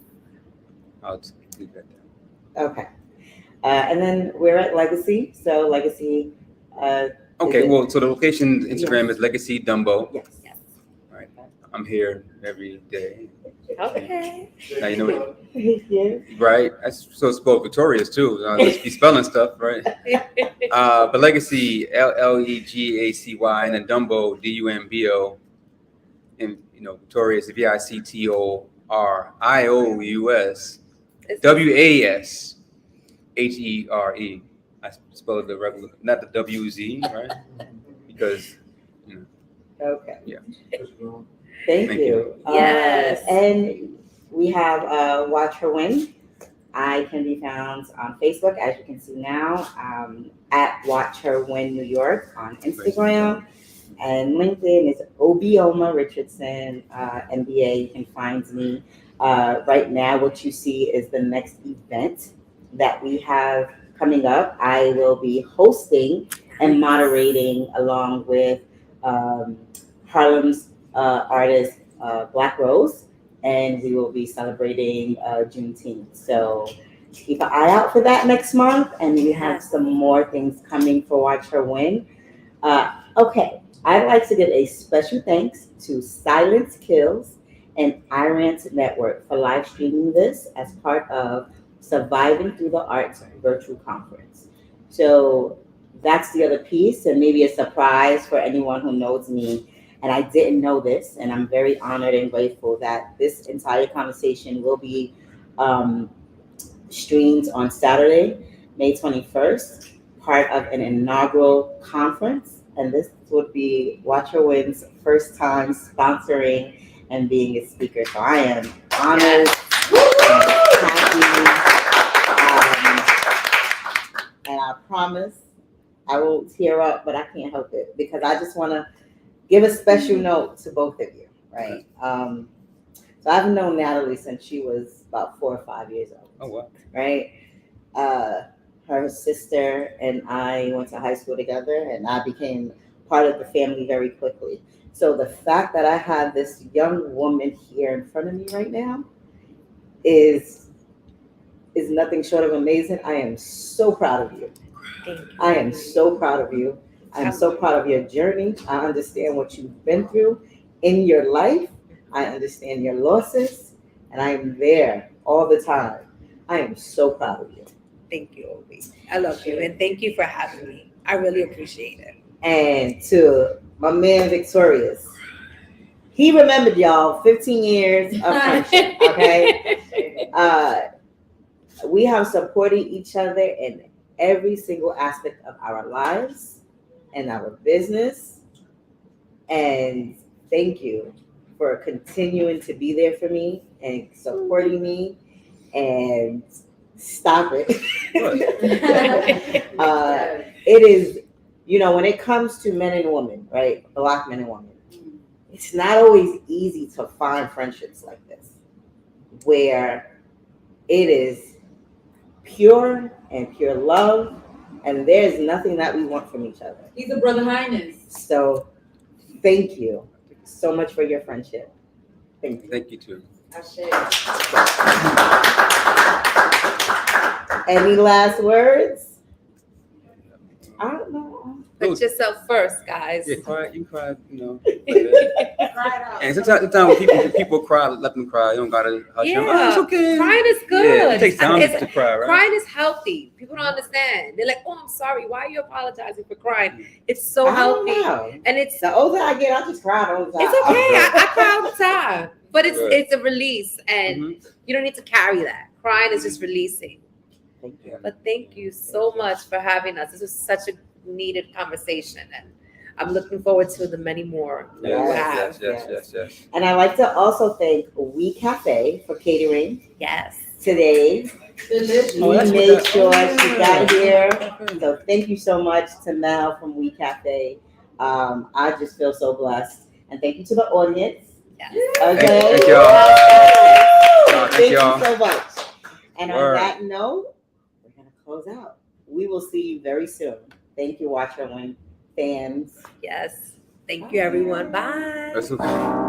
I'll just leave that there. Okay. And then we're at Legacy. So Legacy. Okay. Well, so the location Instagram is Legacy Dumbo. Yes. All right. I'm here every day. Okay. Now you know it. Yes. Right. So it's spelled Victorious too. Let's be spelling stuff, right? But Legacy, LEGACY, and then Dumbo, DUMBO, and Victorious, VICTORIOUS, WASHERE. I spelled the regular, not the WZ, right? Because Okay. Yeah. Thank you. Yes. And we have Watch Her Win. I can be found on Facebook, as you can see now, at Watch Her Win New York on Instagram. And LinkedIn is Obioma Richardson, MBA. You can find me. Right now, what you see is the next event that we have coming up. I will be hosting and moderating along with Harlem's artist Black Rose, and we will be celebrating Juneteenth. So keep an eye out for that next month, and we have some more things coming for Watch Her Win. Okay, I'd like to give a special thanks to Silence Kills and Irant Network for live streaming this as part of Surviving Through the Arts virtual conference. So that's the other piece, and maybe a surprise for anyone who knows me. And I didn't know this, and I'm very honored and grateful that this entire conversation will be streamed on Saturday, May 21st, part of an inaugural conference. And this would be Watch Her Win's first time sponsoring and being a speaker. So I am honored and happy. And I promise I won't tear up, but I can't help it because I just want to give a special note to both of you, right? So I've known Natalie since she was about 4 or 5 years old. Oh, wow. Right? Her sister and I went to high school together, and I became part of the family very quickly. So the fact that I have this young woman here in front of me right now is nothing short of amazing. I am so proud of you. I am so proud of you. I am so proud of your journey. I understand what you've been through in your life. I understand your losses, and I am there all the time. I am so proud of you. Thank you, Obi. I love you, and thank you for having me. I really appreciate it. And to my man Victorious, he remembered y'all 15 years of friendship. Okay, we have supported each other in every single aspect of our lives and our business. And thank you for continuing to be there for me and supporting me. And stop it. It is, when it comes to men and women, right? Black men and women, it's not always easy to find friendships like this, where it is pure and pure love, and there's nothing that we want from each other. He's a brother highness. So thank you so much for your friendship. Thank you. Thank you too. Any last words? I don't know. Put yourself first, guys. Yeah, cry. You cry. And sometimes when people cry, let them cry. You don't gotta hush them. Oh, it's okay. Crying is good. Yeah, it takes time to cry, right? Crying is healthy. People don't understand. They're like, "Oh, I'm sorry. Why are you apologizing for crying?" It's so healthy, and it's the older I get, I just cry all the time. It's okay. I cry all the time, but it's a release, and you don't need to carry that. Crying is just releasing. Thank you. But thank you so much for having us. This was such a needed conversation, and I'm looking forward to the many more that we'll have. Yes. And I'd like to also thank We Cafe for catering. Yes. Today. We made sure she got here. So thank you so much to Mel from We Cafe. I just feel so blessed. And thank you to the audience. Yes. Okay. Thank y'all. Thank you so much. And on that note, we're going to close out. We will see you very soon. Thank you, Watch Her Win fans. Yes. Thank you, everyone. Bye. That's okay.